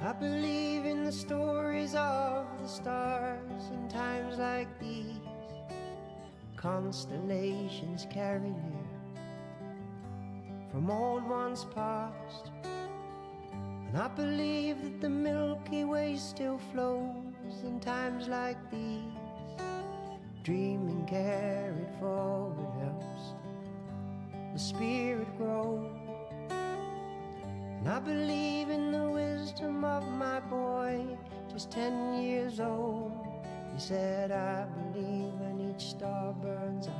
I believe in the stories of the stars in times like these. Constellations carry near from old ones past. And I believe that the Milky Way still flows in times like these. Dreaming carried forward helps the spirit grow. And I believe in the wisdom of my boy, just 10 years old. He said, I believe when each star burns out,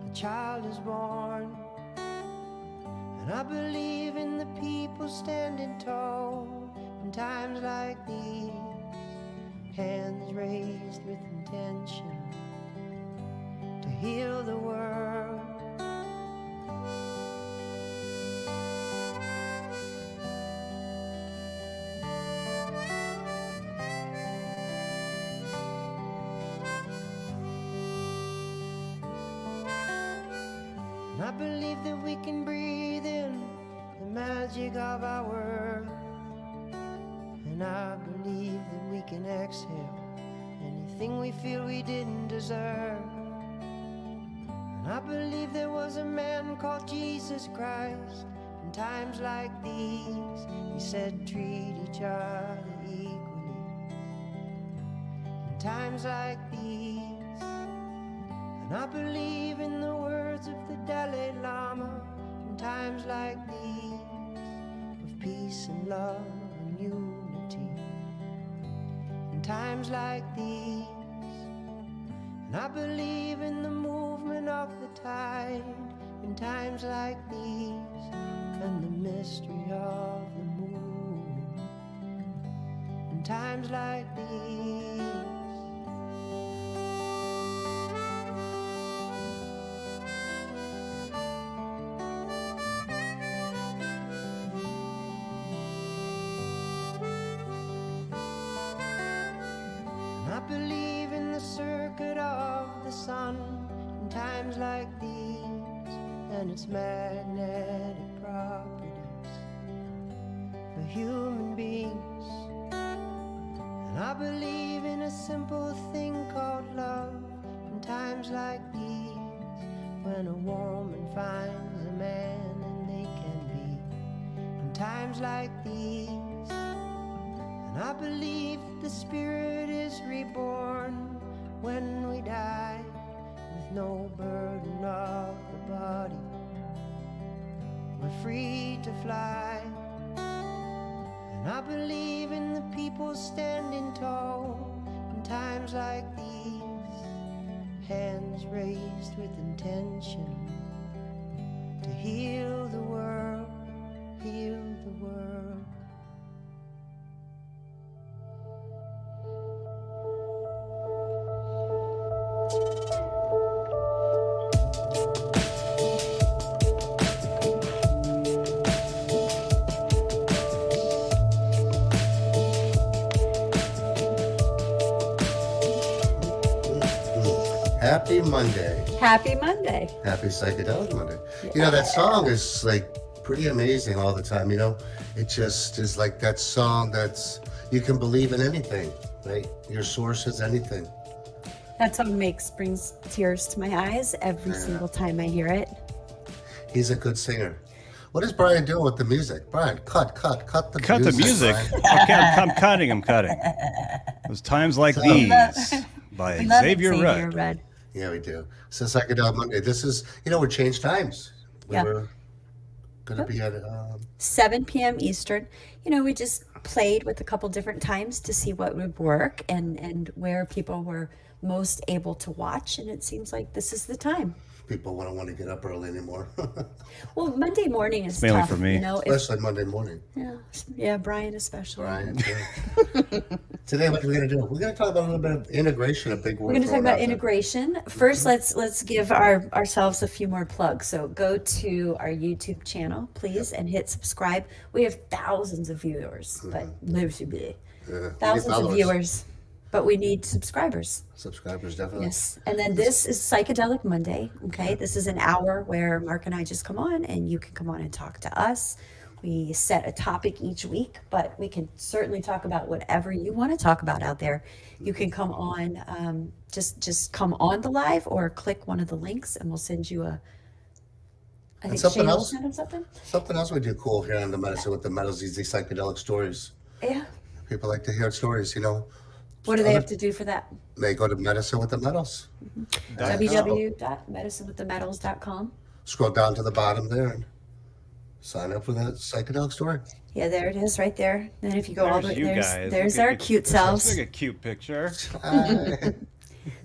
a child is born. And I believe in the people standing tall in times like these. Hands raised with intention to heal the world. And I believe that we can breathe in the magic of our world. And I believe that we can exhale anything we feel we didn't deserve. And I believe there was a man called Jesus Christ. In times like these, he said, treat each other equally. In times like these. And I believe in the words of the Dalai Lama. In times like these, of peace and love and unity. In times like these. And I believe in the movement of the tide. In times like these. And the mystery of the moon. In times like these. I believe in the circuit of the sun in times like these and its magnetic properties for human beings. And I believe in a simple thing called love in times like these, when a woman finds a man and they can be in times like these. And I believe that the spirit is reborn when we die, with no burden of the body. We're free to fly. And I believe in the people standing tall in times like these, hands raised with intention to heal the world, heal the world. Happy Monday. Happy Monday. Happy Psychedelic Monday. Yeah. You know, that song is like pretty amazing all the time, you know? It just is like that song that's, you can believe in anything, right? Your source is anything. That song brings tears to my eyes every single time I hear it. He's a good singer. What is Brian doing with the music? Brian, cut the music. Cut the music. Okay, I'm cutting. It was Times Like These by Xavier Rudd. Yeah, we do. So Psychedelic Monday. This is, you know, we're changed times. We're going to be at 7 p.m. Eastern. You know, we just played with a couple different times to see what would work and where people were most able to watch. And it seems like this is the time. People don't want to get up early anymore. Well, Monday morning is mainly tough, for me. you know, Especially Monday morning. Yeah, Brian especially. Brian, too. Today, what are we going to do? We're going to talk about a little bit of integration, a big word. We're going to talk about integration. First, let's give ourselves a few more plugs. So go to our YouTube channel, please, and hit subscribe. We have thousands of viewers, but thousands of viewers, but we need subscribers. Subscribers, definitely. Yes. And then this is Psychedelic Monday. Okay. This is an hour where Mark and I just come on and you can come on and talk to us. We set a topic each week, but we can certainly talk about whatever you want to talk about out there. You can come on, just come on the live or click one of the links, and we'll send you a. I And think something Shane will else, send him something. something else we do cool here on the Medicine with the Metals is these psychedelic stories. Yeah. People like to hear stories, you know. What do they have to do for that? They go to Medicine with the Metals. www.medicinewiththemetals.com. Scroll down to the bottom there and sign up for that psychedelic story. Yeah, there it is, right there. Then if you go all the There's way, you there's guys. there's Look our at cute Looks like selves. a cute picture. That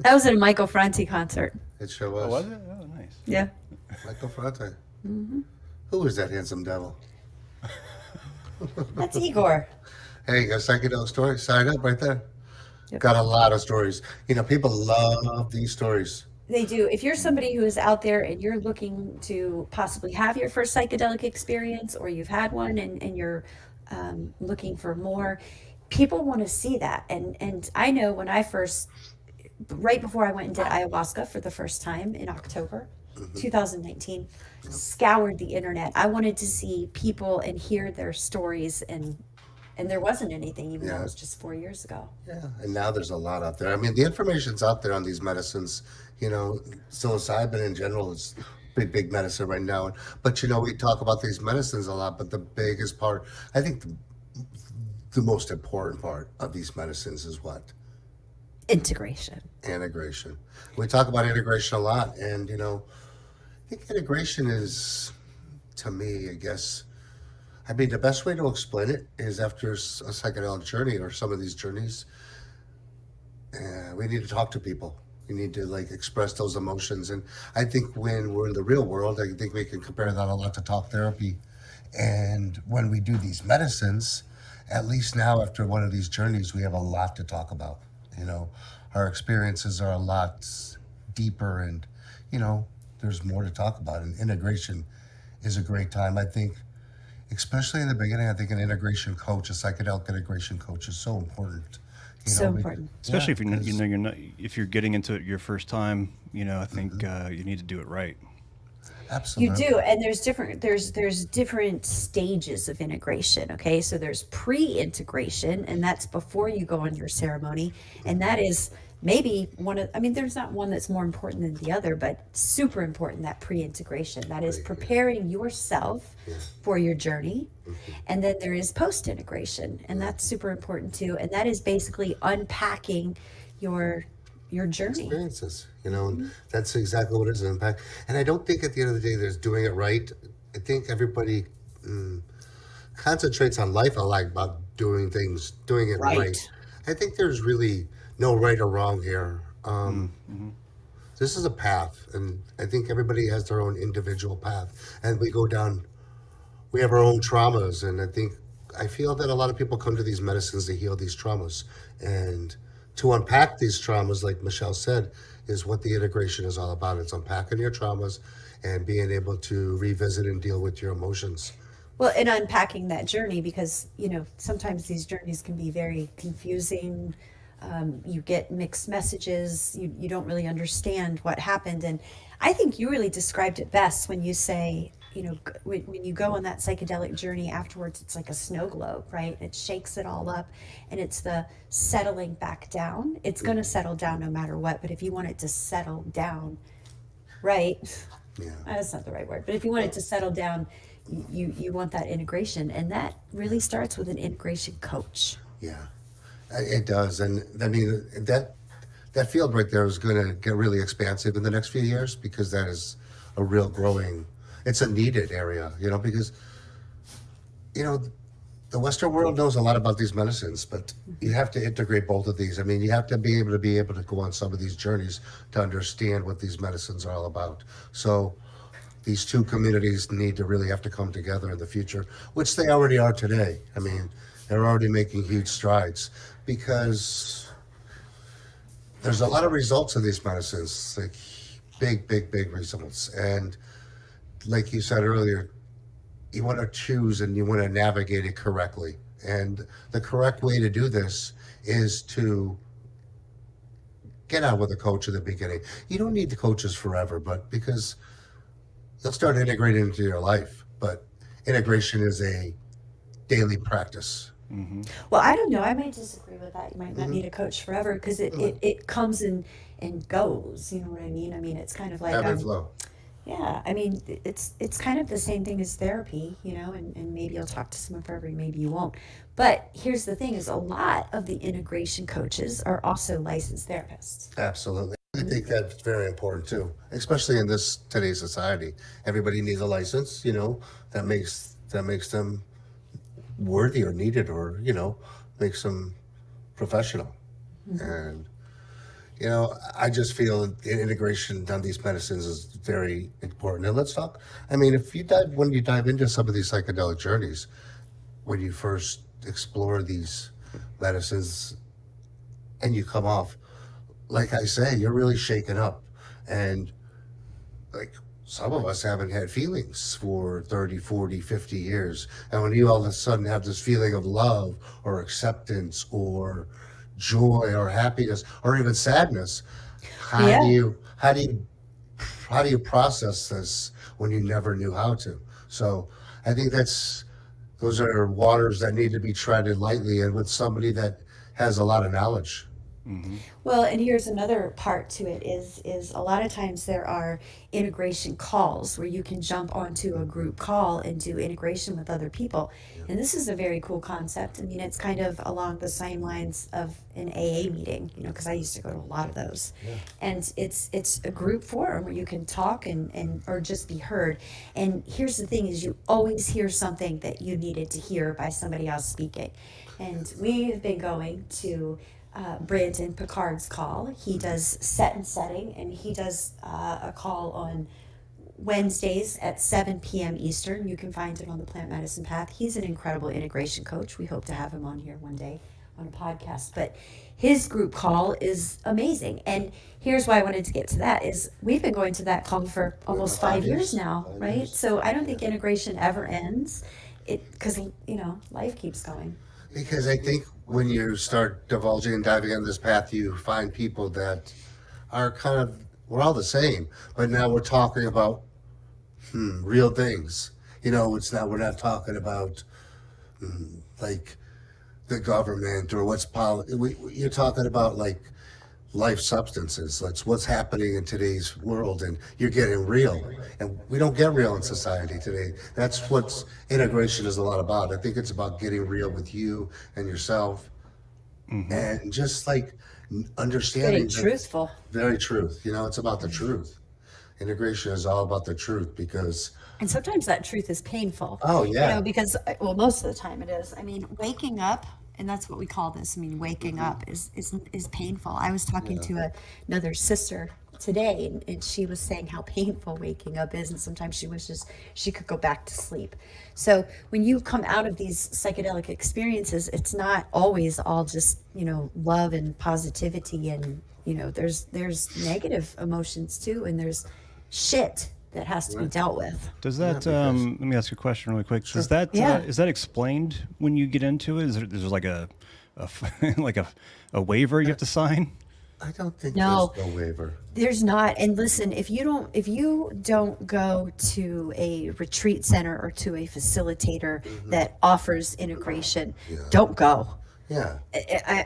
was at a Michael Franti concert. It sure Oh, was. was it? Oh, nice. Yeah. Michael Ferrante. Who is that handsome devil? That's Igor. Hey, you got a psychedelic story? Sign up right there. Yep. Got a lot of stories. You know, people love these stories. They do. If you're somebody who is out there and you're looking to possibly have your first psychedelic experience, or you've had one and you're looking for more, people want to see that. And I know when I first, right before I went and did ayahuasca for the first time in October 2019, scoured the internet. I wanted to see people and hear their stories, and there wasn't anything, even though Yeah. it was just 4 years ago. Yeah, and now there's a lot out there. I mean, the information's out there on these medicines. You know, psilocybin in general is big medicine right now. But you know, we talk about these medicines a lot, but the biggest part, I think, the most important part of these medicines is what? Integration. Integration. We talk about integration a lot, and you know, I think integration is, to me, I guess. I mean, the best way to explain it is after a psychedelic journey or some of these journeys, we need to talk to people. We need to like express those emotions. And I think when we're in the real world, I think we can compare that a lot to talk therapy. And when we do these medicines, at least now after one of these journeys, we have a lot to talk about. You know, our experiences are a lot deeper, and, you know, there's more to talk about. And integration is a great time. I think, especially in the beginning, I think an integration coach, a psychedelic integration coach, is so important. You So know, important. Especially if you're not, because- you're not, if you're getting into it your first time, I think you need to do it right. You Absolutely. do, and there's different stages of integration. Okay, so there's pre-integration, and that's before you go on your ceremony, and that is maybe one of. I mean, there's not one that's more important than the other, but super important, that pre-integration. That is preparing yourself for your journey, and then there is post-integration, and that's super important too. And that is basically unpacking your journey. Experiences, you know, and that's exactly what it is, an impact. And I don't think at the end of the day there's doing it right. I think everybody concentrates on life a lot about doing it right. I think there's really no right or wrong here. This is a path, and I think everybody has their own individual path. And we have our own traumas, and I feel that a lot of people come to these medicines to heal these traumas. And to unpack these traumas, like Michelle said, is what the integration is all about. It's unpacking your traumas and being able to revisit and deal with your emotions. Well, and unpacking that journey, because sometimes these journeys can be very confusing. You get mixed messages. You don't really understand what happened. And I think you really described it best when you say, when you go on that psychedelic journey afterwards, it's like a snow globe, right? It shakes it all up, and it's the settling back down. It's going to settle down no matter what. But if you want it to settle down, right? Yeah. That's not the right word. But if you want it to settle down, you want that integration. And that really starts with an integration coach. Yeah, it does. And I mean, that field right there is going to get really expansive in the next few years, because that is a real growing, it's a needed area, because, the Western world knows a lot about these medicines, but you have to integrate both of these. I mean, you have to be able to go on some of these journeys to understand what these medicines are all about. So these two communities need to really have to come together in the future, which they already are today. I mean, they're already making huge strides, because there's a lot of results of these medicines, like big results. And like you said earlier, you want to choose and you want to navigate it correctly. And the correct way to do this is to get out with a coach at the beginning. You don't need the coaches forever, but because you'll start integrating into your life. But integration is a daily practice. Well, I don't know. I might disagree with that. You might not need a coach forever because it comes and goes. You know what I mean? I mean, it's kind of like Ebb and flow. yeah. I mean, it's kind of the same thing as therapy, and maybe you'll talk to someone forever, maybe you won't. But here's the thing: is a lot of the integration coaches are also licensed therapists. Absolutely. I think that's very important too, especially in this today's society. Everybody needs a license, that makes them worthy or needed, or makes them professional. And I just feel integration on these medicines is very important. And let's talk. I mean, when you dive into some of these psychedelic journeys, when you first explore these medicines and you come off, like I say, you're really shaken up. And like some of us haven't had feelings for 30, 40, 50 years. And when you all of a sudden have this feeling of love or acceptance or joy or happiness or even sadness, how Yeah. do you process this when you never knew how to? So I think those are waters that need to be treaded lightly and with somebody that has a lot of knowledge. Well, and here's another part to it is a lot of times there are integration calls where you can jump onto a group call and do integration with other people. And this is a very cool concept. I mean, it's kind of along the same lines of an AA meeting, because I used to go to a lot of those. And it's a group forum where you can talk and or just be heard. And here's the thing is you always hear something that you needed to hear by somebody else speaking. And we've been going to Brandon Picard's call. He does set and setting, and he does a call on Wednesdays at 7 p.m. Eastern. You can find him on the Plant Medicine Path. He's an incredible integration coach. We hope to have him on here one day on a podcast. But his group call is amazing. And here's why I wanted to get to that is we've been going to that call for almost 5 years now, right? So I don't think integration ever ends. Because life keeps going. Because I think when you start divulging and diving on this path, you find people that are we're all the same, but now we're talking about real things. We're not talking about like the government or you're talking about like life substances. That's what's happening in today's world, and you're getting real. And we don't get real in society today. That's what integration is a lot about. I think it's about getting real with you and yourself, and just like understanding. Getting truthful. Very truth. It's about the truth. Integration is all about the truth because. And sometimes that truth is painful. Oh, yeah. Because most of the time it is. I mean, waking up, and that's what we call this. I mean, waking up is painful. I was talking to another sister today, and she was saying how painful waking up is, and sometimes she wishes she could go back to sleep. So when you come out of these psychedelic experiences, it's not always all just love and positivity, and there's negative emotions too, and there's shit that has to be dealt with. Does that? Let me ask you a question really quick. Does that? Yeah. Is that explained when you get into it? Is there like a like a waiver you have to sign? I don't think No. there's no waiver. There's not. And listen, if you don't go to a retreat center or to a facilitator that offers integration, don't go. Yeah.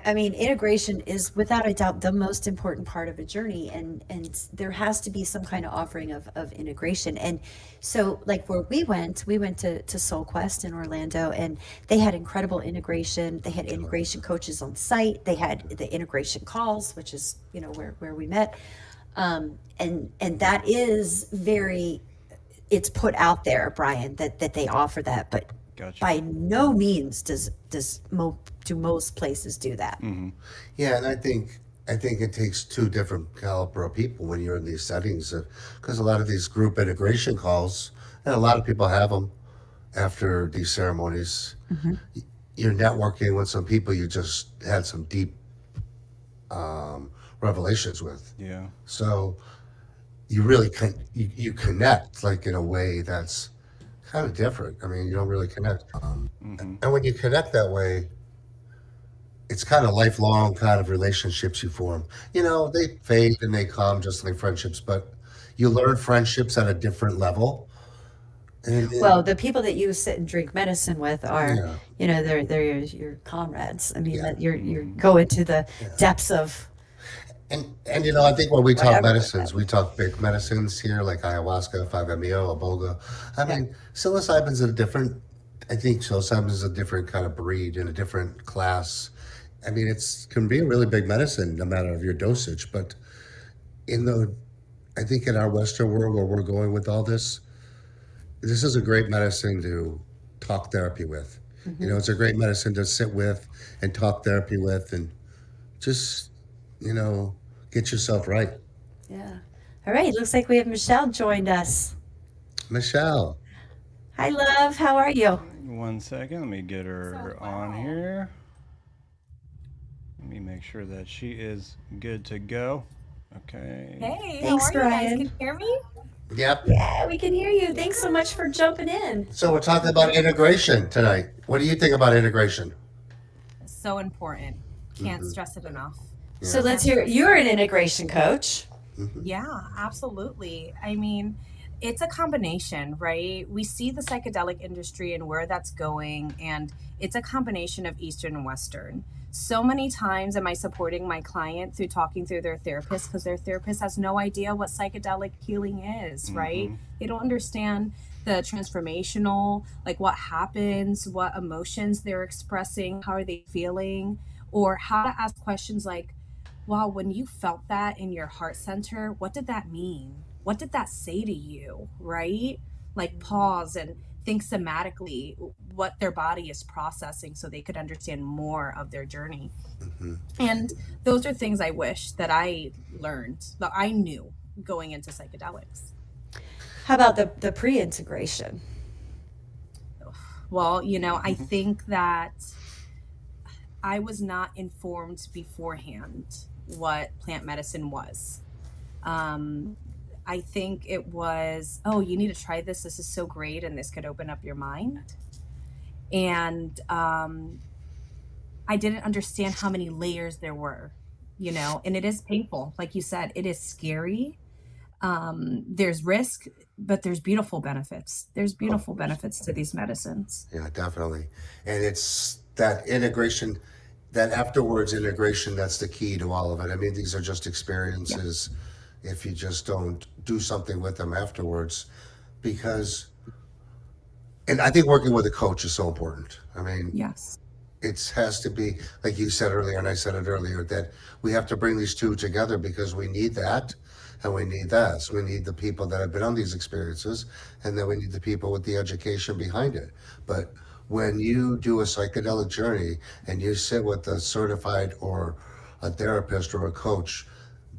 I mean, integration is without a doubt the most important part of a journey, and there has to be some kind of offering of integration. And so, like where we went to Soul Quest in Orlando, and they had incredible integration. They had integration coaches on site. They had the integration calls, which is where we met, and that is it's put out there, Brian, that they offer that, but. Gotcha. By no means do most places do that. Yeah, and I think it takes two different caliber of people when you're in these settings, because a lot of these group integration calls, and a lot of people have them after these ceremonies. You're networking with some people you just had some deep revelations with. Yeah. So you really you connect like in a way that's kind of different. I mean, you don't really connect. And when you connect that way, it's kind of lifelong kind of relationships you form. They fade and they come just like friendships, but you learn friendships at a different level And Well, the people that you sit and drink medicine with are, yeah, they're your comrades. I mean, yeah, that you're go into the depths of and I think when we talk whatever with medicines, them. we talk big medicines here, like ayahuasca, 5-MeO, iboga. I Yeah. mean, psilocybin's a different. I think psilocybin's a different kind of breed and a different class. I mean, it's can be a really big medicine, no matter of your dosage. But in the, I think in our Western world where we're going with all this, this is a great medicine to talk therapy with. It's a great medicine to sit with and talk therapy with, and just you know get yourself right. Yeah. All right. Looks like we have Michelle joined us. Michelle, Hi, love. How are you? 1 second. Let me get her on here. Let me make sure that she is good to go. Okay. Hey, how Thanks, are you guys? Can Brian. you hear me? yep. Yeah, we can hear you. Thanks so much for jumping in. So we're talking about integration tonight. What do you think about integration? So important. Can't stress it enough. So let's hear. You're an integration coach. Yeah, absolutely. I mean, it's a combination, right? We see the psychedelic industry and where that's going, and it's a combination of Eastern and Western. So many times am I supporting my client through talking through their therapist because their therapist has no idea what psychedelic healing is, right? They don't understand the transformational, like what happens, what emotions they're expressing, how are they feeling, or how to ask questions like, wow, when you felt that in your heart center, what did that mean? What did that say to you, right? Like pause and think somatically what their body is processing so they could understand more of their journey. And those are things I wish that I learned, that I knew going into psychedelics. How about the pre-integration? Well, I think that I was not informed beforehand what plant medicine was. I think it was, oh, you need to try this. This is so great, and this could open up your mind. And I didn't understand how many layers there were, and it is painful. Like you said, it is scary. There's risk, but there's beautiful benefits. There's beautiful benefits to these medicines. Yeah, definitely. And it's that integration, that afterwards integration, that's the key to all of it. I mean, these are just experiences if you just don't do something with them afterwards. Because, and I think working with a coach is so important. I mean, Yes. it has to be, like you said earlier, and I said it earlier, that we have to bring these two together because we need that and we need this. We need the people that have been on these experiences, and then we need the people with the education behind it. But when you do a psychedelic journey and you sit with a certified or a therapist or a coach,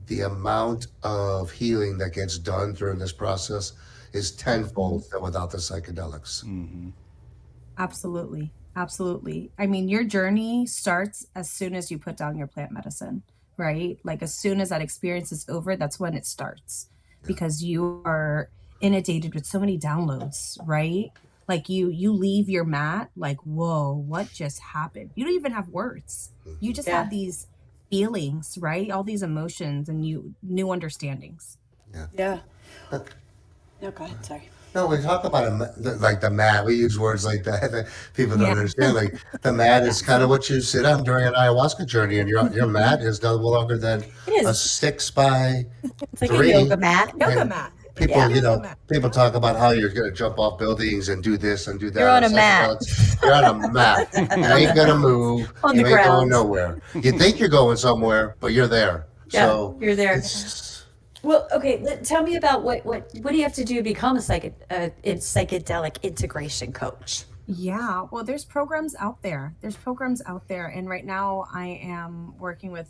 the amount of healing that gets done during this process is tenfold than without the psychedelics. Absolutely. Absolutely. I mean, your journey starts as soon as you put down your plant medicine, right? Like as soon as that experience is over, that's when it starts because you are inundated with so many downloads, right? Like you leave your mat like, whoa, what just happened? You don't even have words. You just have these feelings, right? All these emotions and new understandings. Yeah. No, go ahead. Sorry. No, we talk about like the mat. We use words like that people don't understand. Like the mat is kind of what you sit on during an ayahuasca journey, and your mat is no longer than It a is. 6 by It's like a 3. yoga mat. Yoga And mat. people, Yeah. people talk about how you're going to jump off buildings and do this and do that. You're on a mat. Psychedelics. You're on a mat. You ain't going to move. On You the ain't going ground. nowhere. You think you're going somewhere, but you're there. Yeah, So you're there. it's, Well, okay. Tell me about what do you have to do to become a psychedelic integration coach? Yeah, well, there's programs out there. And right now I am working with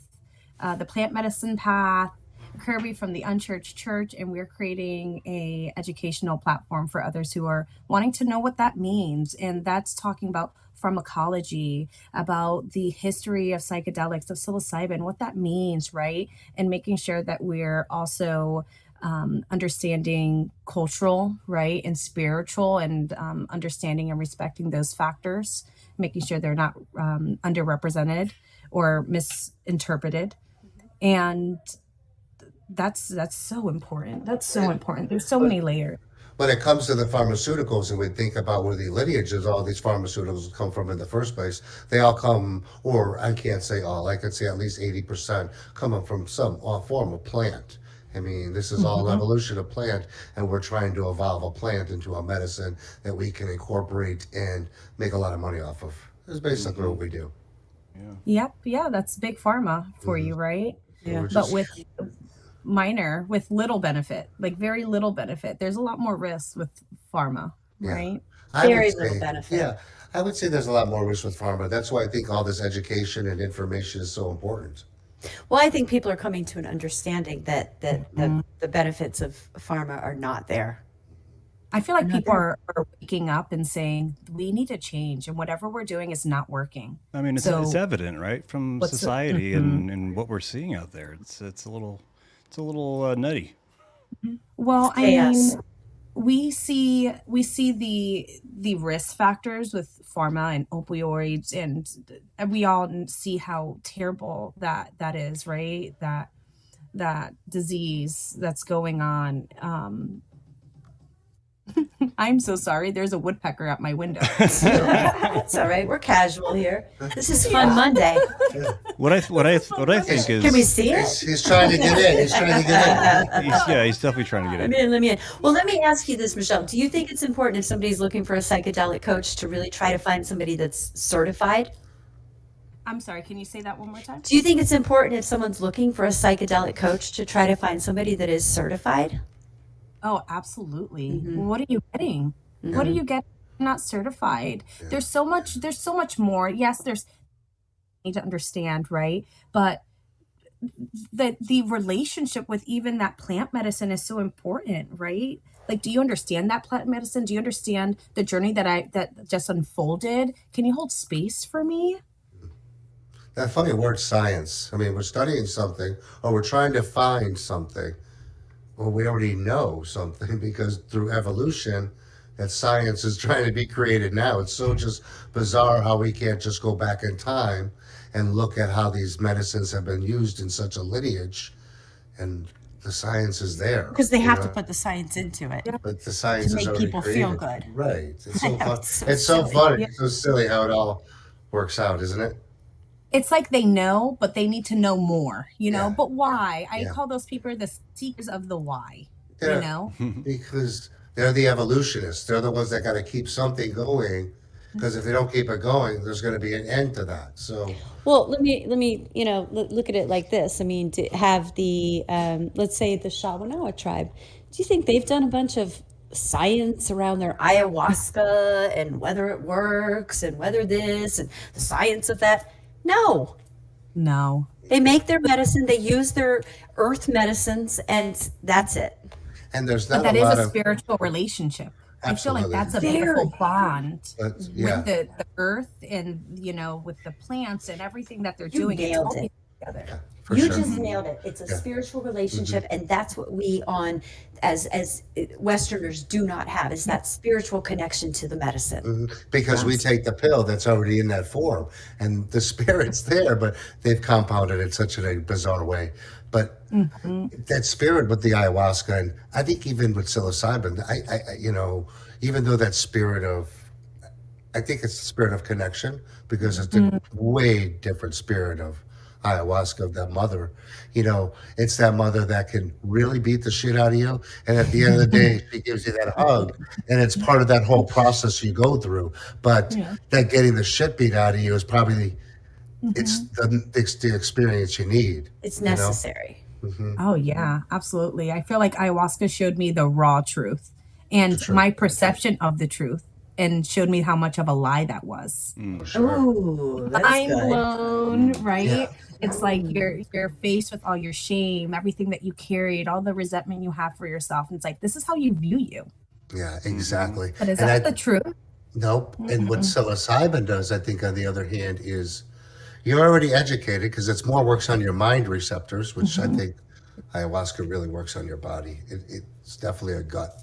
the Plant Medicine Path, Kirby from the Unchurched Church, and we're creating a educational platform for others who are wanting to know what that means. And that's talking about pharmacology, about the history of psychedelics, of psilocybin, what that means, right? And making sure that we're also understanding cultural, right, and spiritual, and understanding and respecting those factors, making sure they're not underrepresented or misinterpreted. And that's so important. That's so important. There's so many layers. when it comes to the pharmaceuticals and we think about where the lineages all these pharmaceuticals come from in the first place, they all come, or I can't say all, I could say at least 80% coming from some form of plant. I mean, this is all evolution of plant, and we're trying to evolve a plant into a medicine that we can incorporate and make a lot of money off of. That's basically what we do. Yep. Yeah, that's big pharma for you, right? Yeah. We're But just- with little benefit, like very little benefit. There's a lot more risk with pharma, Yeah. right? I would Very say- little benefit. Yeah, I would say there's a lot more risk with pharma. That's why I think all this education and information is so important. Well, I think people are coming to an understanding that the benefits of pharma are not there. I feel like Not people there. are waking up and saying we need to change, and whatever we're doing is not working. I mean, it's So- evident, right, from What's the- society and what we're seeing out there. It's a little nutty. Well, I Yes. mean, we see the risk factors with pharma and opioids, and we all see how terrible that is, right? That disease that's going on. I'm so sorry. There's a woodpecker at my window. It's all right. We're casual here. This is Fun Monday. What I think is Can we see it? He's trying to get in. He's trying to get in. he's definitely trying to get Let in. me in, let me in. Well, let me ask you this, Michelle. Do you think it's important if somebody's looking for a psychedelic coach to really try to find somebody that's certified? I'm sorry. Can you say that one more time? Do you think it's important if someone's looking for a psychedelic coach to try to find somebody that is certified? Oh, absolutely. What are you getting? What are you getting? Not certified. There's so much more. Yes, there's need to understand, right? But the relationship with even that plant medicine is so important, right? Like, do you understand that plant medicine? Do you understand the journey that just unfolded? Can you hold space for me? That funny word science. I mean, we're studying something or we're trying to find something. Well, we already know something because through evolution, that science is trying to be created now. It's so just bizarre how we can't just go back in time and look at how these medicines have been used in such a lineage, and the science is there. Because they you have know? to put the science into it. But the science to is make already people created. feel good. Right. It's I so know, fun. it's so It's so silly. funny. It's so silly how it all works out, isn't it? It's like they know, but they need to know more, Yeah. But why? I Yeah. call those people the seekers of the why, Yeah. you know? Because they're the evolutionists. They're the ones that got to keep something going. Because if they don't keep it going, there's going to be an end to that. So Well, let me, look at it like this. I mean, to have the, let's say the Shawanoa tribe, do you think they've done a bunch of science around their ayahuasca and whether it works and whether this and the science of that? No. No. They make their medicine, they use their earth medicines, and that's it. and there's But not that a is lot a of spiritual relationship. I feel like Absolutely. that's a Very. beautiful bond yeah. with the earth and, with the plants and everything that they're You doing. It's nailed all it. together. For You sure. just nailed it. It's a Yeah. spiritual relationship, and that's what we as Westerners do not have, is that spiritual connection to the medicine. Because we take the pill that's already in that form, and the spirit's there, but they've compounded it such in a bizarre way. But that spirit with the ayahuasca, and I think even with psilocybin, even though that spirit of, I think it's the spirit of connection because it's a way different spirit of ayahuasca, of that mother. It's that mother that can really beat the shit out of you, and at the end of the day, she gives you that hug, and it's part of that whole process you go through. But that getting the shit beat out of you is probably it's the experience you need. It's necessary. Oh, yeah, absolutely. I feel like ayahuasca showed me the raw truth and sure. my perception of the truth and showed me how much of a lie that was. For sure. Ooh, that's Mind good. blown, right? Yeah. It's like you're faced with all your shame, everything that you carried, all the resentment you have for yourself. And it's like, this is how you view you. Yeah, exactly. But is And that the truth? Nope. And what psilocybin does, I think, on the other hand, is you're already educated because it's more works on your mind receptors, which I think ayahuasca really works on your body. It's definitely a gut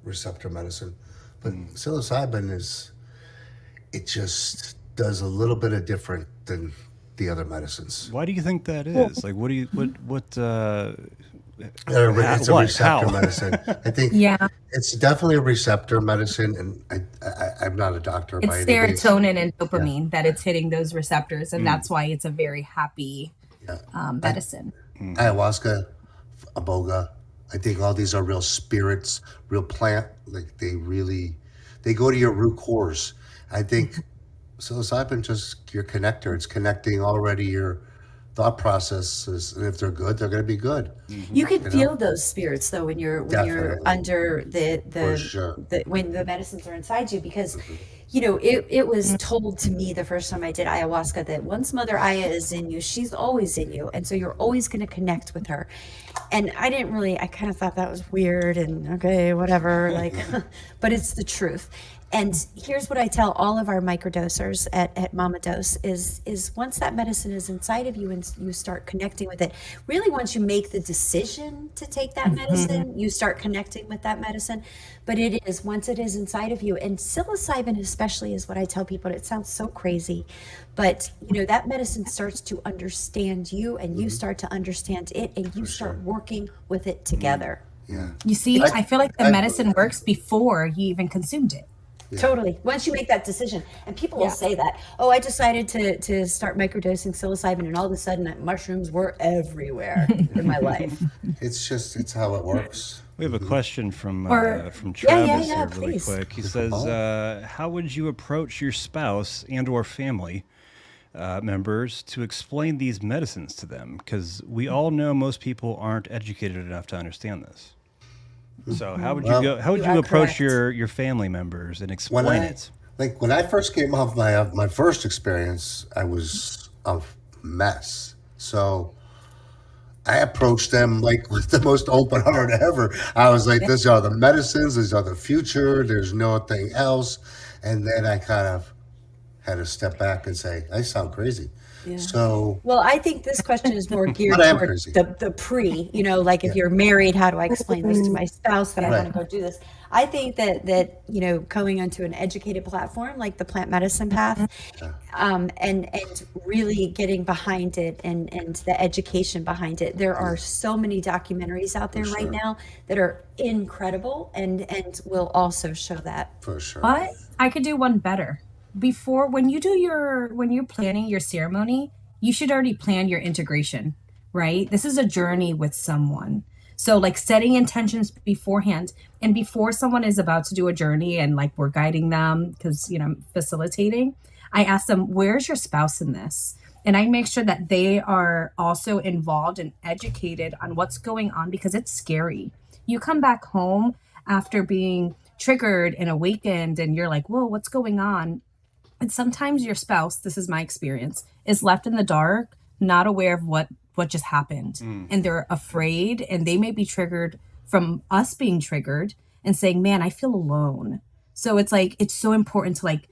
receptor medicine. But psilocybin it just does a little bit of different than the other medicines. Why do you think that is? Like, what? It's a What? receptor How? medicine. I think Yeah. It's definitely a receptor medicine, and I'm not a doctor by It's any means. serotonin and Yeah, dopamine that it's hitting those receptors, and Mm, that's why it's a very happy yeah. I, medicine. mhm. ayahuasca, aboga. I think all these are real spirits, real plant. Like they go to your root cores. I think psilocybin just your connector. It's connecting already your thought processes, and if they're good, they're going to be good. You can You know, feel those spirits though when you're definitely under for sure. the when the medicines are inside you, because Hmm. it was told to me the first time I did ayahuasca that once Mother Aya is in you, she's always in you, and so you're always going to connect with her. And I kind of thought that was weird and okay, whatever, like, but it's the truth. And here's what I tell all of our microdosers at Mama Dose is once that medicine is inside of you and you start connecting with it, really once you make the decision to take that medicine, you start connecting with that medicine. But it is once it is inside of you, and psilocybin especially is what I tell people. It sounds so crazy, but that medicine starts to understand you and you start to understand it and you For start sure. working with it together. Yeah. You see, I I feel like the I medicine works before you even consumed it. yeah. Totally. Once you make that decision, and people will Yeah. say that, oh, I decided to start microdosing psilocybin, and all of a sudden, mushrooms were everywhere in my life. It's how it works. We have a question Or from Yeah, Travis here really please. quick. He says, Oh, "How would you approach your spouse and/or family members to explain these medicines to them? Because we all know most people aren't educated enough to understand this. So how would you well, go? How would You you are approach correct. your family members and when explain I it? when I first came off my first experience, I was a mess. So I approached them like with the most open heart ever. I was like, "These are the medicines. These are the future. There's nothing else." And then I kind of had to step back and say, "I sound crazy." Yeah. So, Well, I think this question is more but geared I am toward crazy. the pre, like if Yeah. you're married, how do I explain this to my spouse that I want Right. to go do this? I think that going onto an educated platform like the plant medicine path, Yeah. and really getting behind it and the education behind it. There Yeah. are so many documentaries out For there right sure. now that are incredible and will also show that. For sure. But I could do one better. Before when you're planning your ceremony, you should already plan your integration, right? This is a journey with someone. So like setting intentions beforehand and before someone is about to do a journey and like we're guiding them because I'm facilitating, I ask them, "Where's your spouse in this?" And I make sure that they are also involved and educated on what's going on because it's scary. You come back home after being triggered and awakened and you're like, "Whoa, what's going on?" And sometimes your spouse, this is my experience, is left in the dark, not aware of what just happened. Mm. And they're afraid and they may be triggered from us being triggered and saying, "Man, I feel alone." So it's like it's so important to like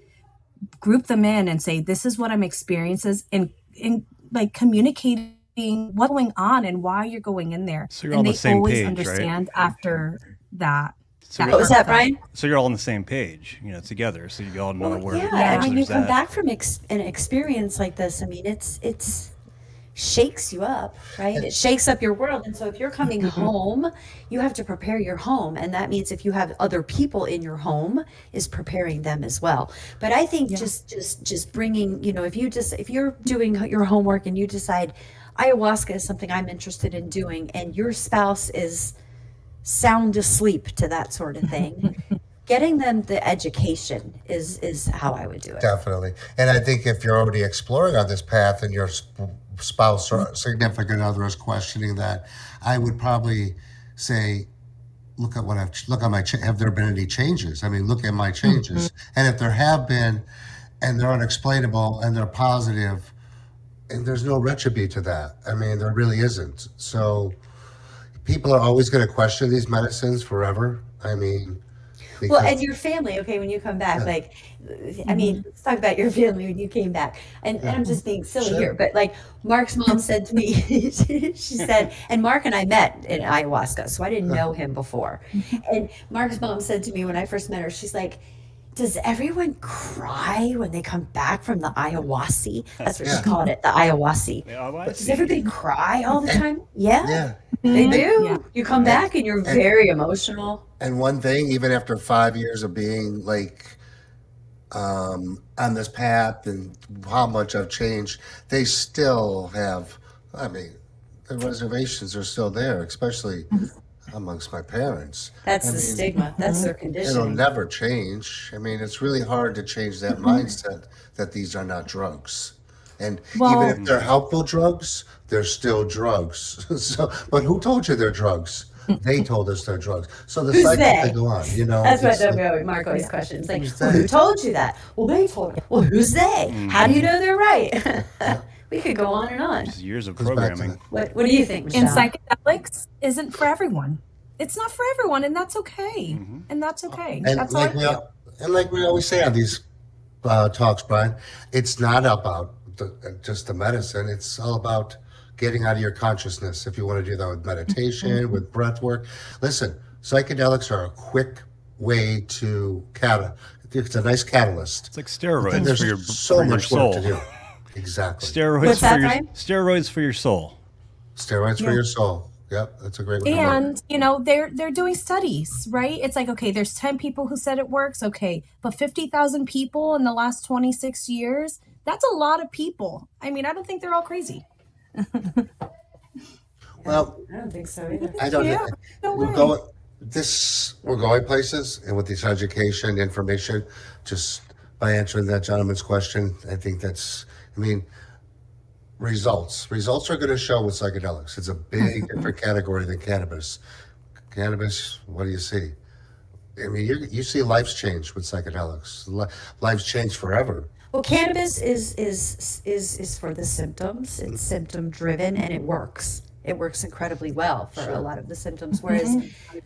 group them in and say, "This is what I'm experiencing," and like communicating what's going on and why you're going in there. So you're all And on the they same always page, right? understand after that. So What was you're, that, Brian? so you're all on the same page, together. So you all know Well, where yeah, each and when you other's come at. back from an experience like this, I mean, it's shakes you up, right? It shakes up your world. And so if you're coming home, you have to prepare your home, and that means if you have other people in your home, is preparing them as well. But I think Yeah. just bringing, if you're doing your homework and you decide ayahuasca is something I'm interested in doing, and your spouse is sound asleep to that sort of thing, getting them the education is how I would do it. Definitely. And I think if you're already exploring on this path and your spouse or significant other is questioning that, I would probably say, look at have there been any changes? I mean, look at my changes. And if there have been, and they're unexplainable and they're positive, and there's no retribution to that. I mean, there really isn't. So people are always going to question these medicines forever. I mean, Well, and because your family, okay, when you come back, yeah, like, I mean, let's talk about your family when you came back. And yeah, I'm just being silly sure. here, but like Mark's mom said to me, she said, and Mark and I met in ayahuasca, so I didn't know him before. And Mark's mom said to me when I first met her, she's like, "Does everyone cry when they come back from the ayahuasca?" That's what she Yeah. called it, the ayahuasca. Yeah, well, I Does see. everybody cry all the And time? Yeah. yeah, They do. Yeah. You come back and you're very emotional. And one thing, even after 5 years of being like on this path and how much I've changed, they still have, I mean, the reservations are still there, especially amongst my parents. That's I the mean, stigma. That's their it'll conditioning. never change. I mean, it's really hard to change that mindset that these are not drugs. And even Well, if they're helpful drugs, they're still drugs. So, but who told you they're drugs? They told us they're drugs. So the Who's cycle they? could go on, you know. That's what It's like, Mark always questions. Like, who's well, who they? told you that? Well, they told me. Well, who's they? How do you know they're right? We could go on and on. Just years of Goes back to programming. What do you think, and Michelle? psychedelics isn't for everyone. It's not for everyone, and that's okay. And that's okay. And That's how I like we feel. al- and like we always say on these talks, Brian, it's not about just the medicine. It's all about getting out of your consciousness. If you want to do that with meditation, with breath work, listen. Psychedelics are a quick way to It's a nice catalyst. It's like steroids There's for your so for your much work soul. to do. Exactly. Steroids What's for that, your Brian? steroids for your soul. Steroids for your soul. Yep, that's a great one. To work. And you know they're doing studies, right? It's like, okay, there's 10 people who said it works, okay, but 50,000 people in the last 26 years, that's a lot of people. I mean, I don't think they're all crazy. Well, I don't think so either. I don't. Yeah, no We're way. going. We're going places, and with this education, information, just by answering that gentleman's question, I think that's. I mean, results are going to show with psychedelics. It's a big different category than cannabis. Cannabis, what do you see? I mean, you see lives change with psychedelics. Lives change forever. Well, cannabis is for the symptoms. It's symptom driven and it works. It works incredibly well for a lot of the symptoms, whereas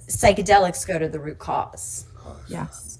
psychedelics go to the root cause. Yes.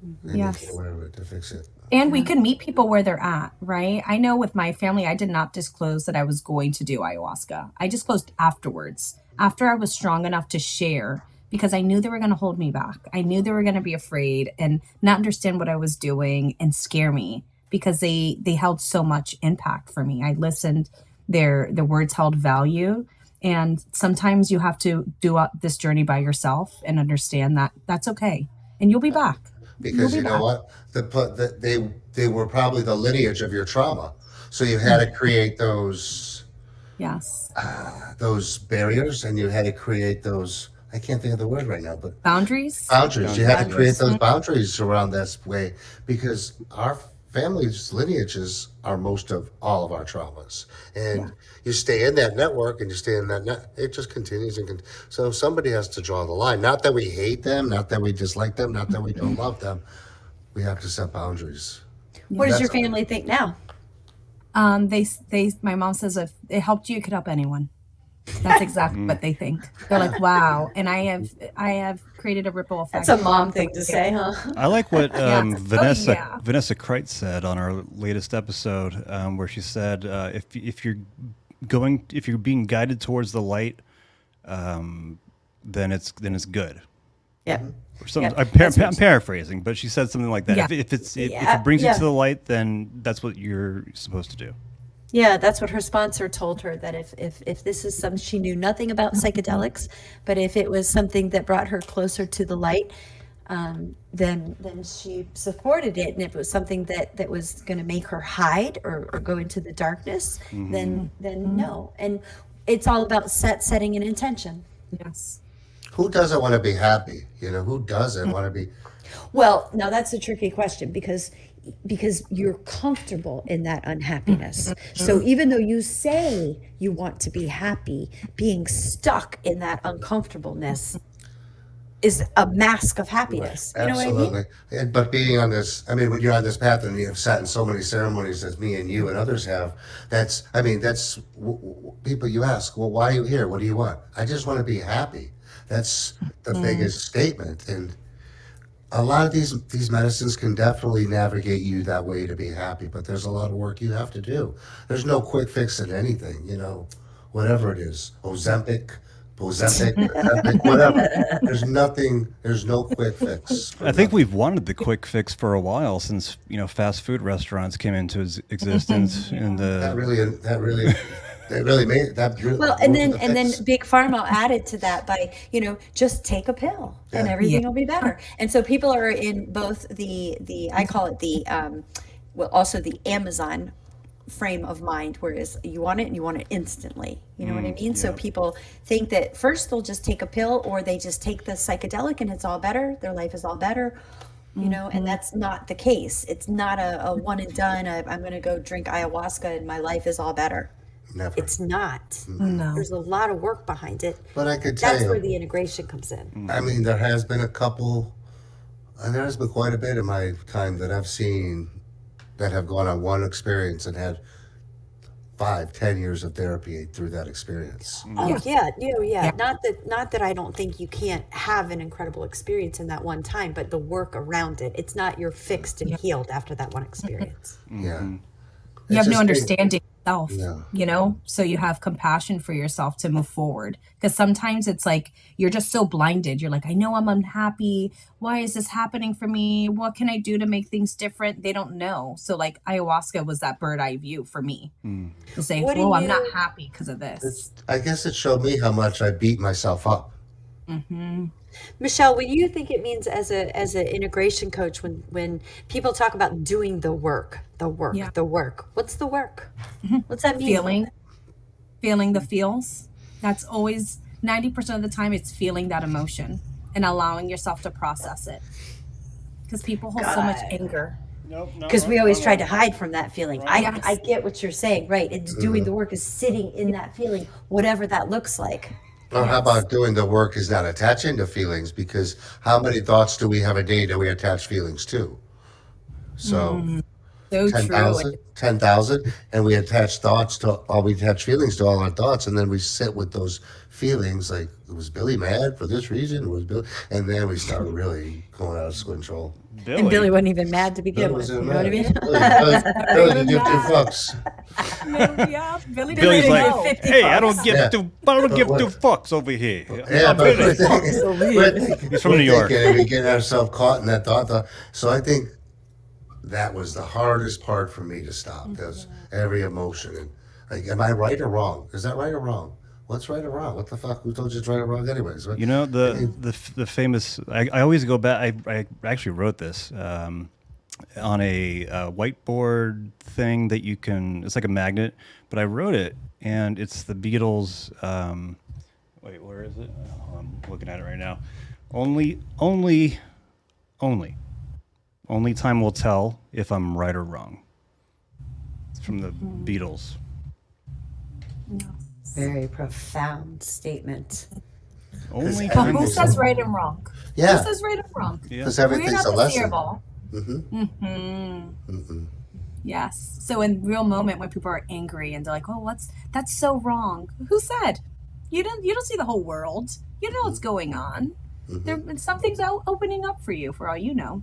And Yes. you do whatever to fix it. And we can meet people where they're at, right? I know with my family, I did not disclose that I was going to do ayahuasca. I disclosed afterwards, after I was strong enough to share, because I knew they were going to hold me back. I knew they were going to be afraid and not understand what I was doing and scare me because they held so much impact for me. I listened, their words held value. And sometimes you have to do this journey by yourself and understand that that's okay. And you'll be back. Because you know what, they were probably the lineage of your trauma, so you had to create Yes. those barriers, and you had to create those. I can't think of the word right now, but Boundaries. boundaries. You had to create those boundaries around this way because our family's lineages are most of all of our traumas, and you stay in that network, and you stay in that net. It just continues so somebody has to draw the line. Not that we hate them, not that we dislike them, not that we don't love them. We have to set boundaries. What does your That's- family think now? My mom says if it helped you, it could help anyone. That's exactly what they think. They're like, wow. And I have created a ripple effect. That's a mom thing to say, huh? I like what Yeah. Vanessa Oh, yeah. Vanessa Kreitz said on our latest episode, where she said, if you're being guided towards the light, then it's good. Yeah. Or something. Yeah, I'm paraphrasing, but she said something like that. Yeah. If Yeah, it brings you yeah. to the light, then that's what you're supposed to do. Yeah, that's what her sponsor told her, that if this is something, she knew nothing about psychedelics, but if it was something that brought her closer to the light, then she supported it. And if it was something that was going to make her hide or go into the darkness, then no. And it's all about setting an intention. Yes. Who doesn't want to be happy? You know, who doesn't want to be? Well, now that's a tricky question because you're comfortable in that unhappiness. So even though you say you want to be happy, being stuck in that uncomfortableness is a mask of happiness. You know what I mean? Absolutely. But being on this, I mean, when you're on this path and you have sat in so many ceremonies as me and you and others have, people you ask, well, why are you here? What do you want? I just want to be happy. That's the biggest statement. And a lot of these medicines can definitely navigate you that way to be happy, but there's a lot of work you have to do. There's no quick fix in anything, you know, whatever it is, Ozempic, whatever. There's no quick fix. I think we've wanted the quick fix for a while since fast food restaurants came into existence in that the really They really made that. Well, and then Big Pharma added to that by, just take a pill and Yeah. everything will be better. And so people are in both the I call it the also the Amazon frame of mind, whereas you want it and you want it instantly. You know what I mean? So people think that first they'll just take a pill, or they just take the psychedelic and it's all better. Their life is all better. And that's not the case. It's not a one and done. I'm going to go drink ayahuasca and my life is all better. Never. It's not. No. There's a lot of work behind it. But I could tell That's you, where the integration comes in. I mean, there has been a couple, and there has been quite a bit in my time that I've seen that have gone on one experience and had 5-10 years of therapy through that experience. Oh yeah. Not that I don't think you can't have an incredible experience in that one time, but the work around it. It's not you're fixed and healed after that one experience. Yeah. You have no just- understanding of yourself, Yeah. so you have compassion for yourself to move forward. Because sometimes it's like you're just so blinded. You're like, I know I'm unhappy. Why is this happening for me? What can I do to make things different? They don't know. So like ayahuasca was that bird eye view for me to say, What do oh, I'm you- not happy because of this. I guess it showed me how much I beat myself up. Michelle, what do you think it means as an integration coach when people talk about doing the work? Yeah. The work. What's the work? What's that mean? Feeling the feels. That's always 90% of the time it's feeling that emotion and allowing yourself to process it. Because people hold so much anger. Because we always try to hide from that feeling. I get what you're saying, right? It's doing the work is sitting in that feeling, whatever that looks like. Or how about doing the work is not attaching to feelings? Because how many thoughts do we have a day that we attach feelings to? So So 10,000, true. 10,000, and we attach we attach feelings to all our thoughts, and then we sit with those feelings like, was Billy mad for this reason? Was Billy? And then we start really going out of control. And Billy wasn't even mad to begin with. Wasn't You know what I mean? mad. Billy didn't give two fucks. Yeah, Billy Billy's didn't like, know. 50 hey, I bucks. don't give Yeah. two what- fucks over here. Yeah, I'm but Billy. He's from New York. And we get ourselves caught in that thought. So I think that was the hardest part for me to stop. Because every emotion and like, am I right or wrong? Is that right or wrong? What's right or wrong? What the fuck? Who told you it's right or wrong, anyways? You know the famous. I always go back. I actually wrote this on a whiteboard thing that you can. It's like a magnet, but I wrote it, and it's the Beatles. Wait, where is it? Oh, I'm looking at it right now. Only time will tell if I'm right or wrong. It's from the Beatles. Very profound statement. Only But But time who will says tell. right and wrong? Yeah. Who says right and wrong? Yeah. Because We're everything's not a the lesson. seeable. Yes. So in real moment when people are angry and they're like, "Oh, that's so wrong." Who said? You don't see the whole world. You know what's going on. Something's opening up for you, for all you know.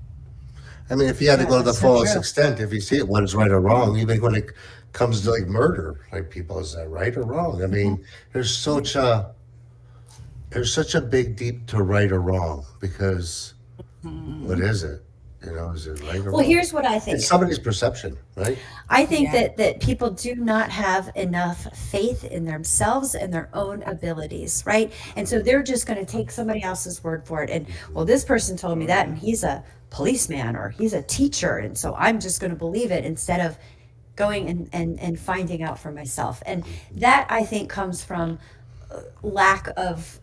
I mean, if you had to go to the that's so fullest true. extent, if you see it, what is right or wrong, even when it comes to like murder, like people, is that right or wrong? I mean, there's such a big deep to right or wrong because what is it? Is it right or wrong? Well, here's what I think. It's somebody's perception, right? I think Yeah. that people do not have enough faith in themselves and their own abilities, right? And so they're just going to take somebody else's word for it. And well, this person told me that, and he's a policeman or he's a teacher, and so I'm just going to believe it instead of going and finding out for myself. And that I think comes from lack of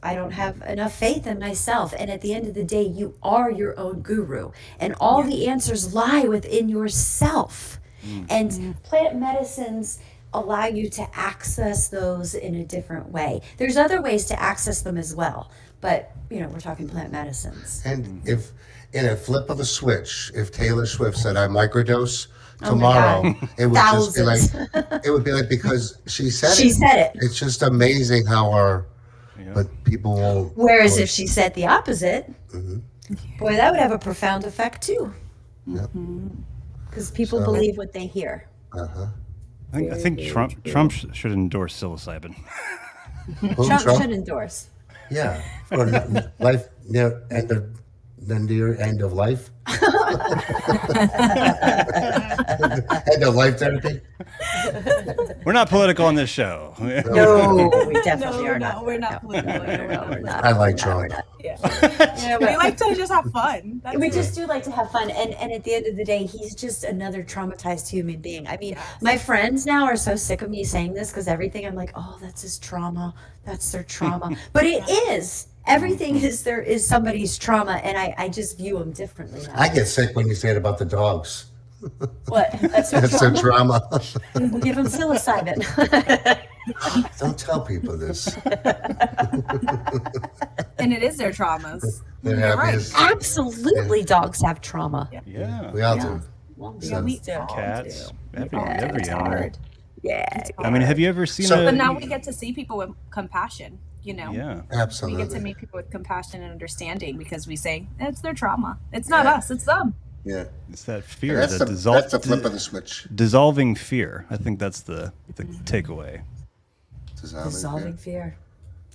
I don't have enough faith in myself. And at the end of the day, you are your own guru, and all the answers lie within yourself. And plant medicines allow you to access those in a different way. There's other ways to access them as well, but we're talking plant medicines. And if in a flip of a switch, if Taylor Swift said I microdose Oh my tomorrow, God. it would just be like Thousands. because she said She it. said it. It's just amazing how but people won't. Whereas if she said the opposite, boy, that would have a profound effect too. Yep. Because people So- believe what they hear. I think Trump should endorse psilocybin. Trump should endorse. Yeah, or life near end of life. End of life therapy. We're not political on this show. No, we definitely No, are no, not. we're not political. No, we're not. I like We're not, we're Trump. not. Yeah. Yeah, We well, like to just have fun. That's we it. just do like to have fun, and at the end of the day, he's just another traumatized human being. I mean, Yes. my friends now are so sick of me saying this because everything I'm like, oh, that's his trauma, that's their trauma, but it is. Everything is somebody's trauma, and I just view them differently now. I get sick when you say it about the dogs. What? That's their That's their trauma. trauma. We'll give them psilocybin. Don't tell people this. And it is their traumas. They're You're right. happiest. Absolutely, dogs have trauma. Yeah. We all Yeah. do. Well, Yeah, we do. all Cats. do. Every It's animal. hard. Yeah. I mean, have you ever seen So- a? But now we get to see people with compassion, you know? Yeah. We get to Absolutely. meet people with compassion and understanding because we say, it's their trauma. It's not us, it's them. Yeah. It's that fear, That's that that's the flip of the switch. dissolving fear. I think that's the takeaway. Dissolving fear.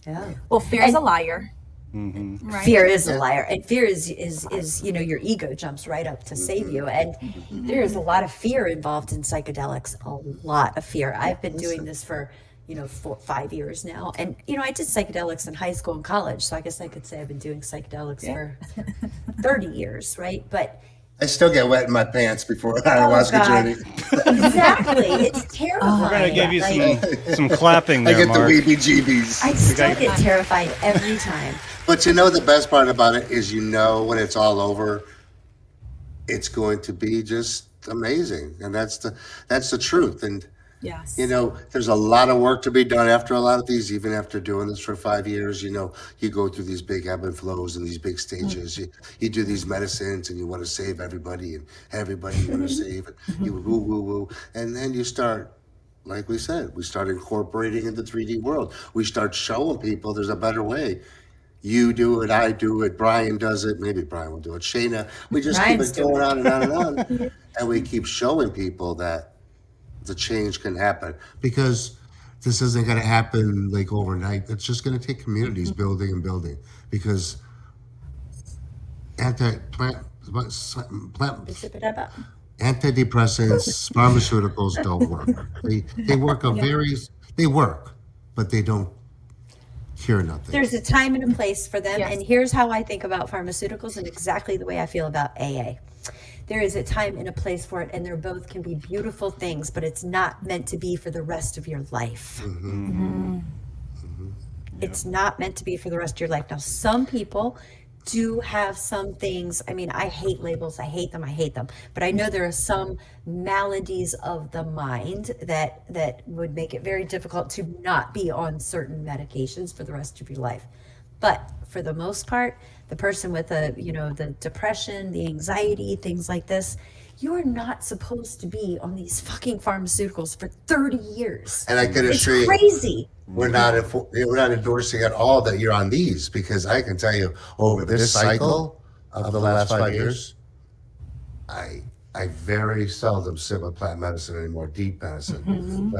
Yeah. Well, fear is a liar. Mm-hmm. Right? Fear is a liar, and fear is your ego jumps right up to save you, and there is a lot of fear involved in psychedelics. A lot of fear. I've been doing this for 5 years now, and I did psychedelics in high school and college, so I guess I could say I've been doing psychedelics for 30 years, right? But I still get wet in my pants before an ayahuasca God. journey. exactly, it's terrifying. We're gonna give you Like, some clapping I there, get the Mark. weebie-jeebies. I still get terrified every time. But the best part about it is when it's all over, it's going to be just amazing, and that's the truth. And Yes. there's a lot of work to be done after a lot of these. Even after doing this for 5 years, you go through these big ebb and flows and these big stages. You do these medicines and you want to save everybody and everybody you want to save, and you woo woo woo, and then you start. Like we said, we start incorporating in the 3D world. We start showing people there's a better way. You do it, I do it, Brian does it, maybe Brian will do it, Shayna. We just Brian's keep it going on and on and on. And we keep showing people that the change can happen. Because this isn't going to happen like overnight. It's just going to take communities building and building. Because antidepressants, pharmaceuticals don't work. They work, but they don't cure nothing. There's a time and a place for them. Yes. And here's how I think about pharmaceuticals and exactly the way I feel about AA. There is a time and a place for it, and they both can be beautiful things, but it's not meant to be for the rest of your life. It's not meant to be for the rest of your life. Now, some people do have some things. I mean, I hate labels. I hate them. But I know there are some maladies of the mind that would make it very difficult to not be on certain medications for the rest of your life. But for the most part, the person with the depression, the anxiety, things like this, you're not supposed to be on these fucking pharmaceuticals for 30 years. And I can It's assure you, crazy. we're not endorsing at all that you're on these, because I can tell you over this cycle of the last 5 years, I very seldom sit with plant medicine anymore, deep medicine.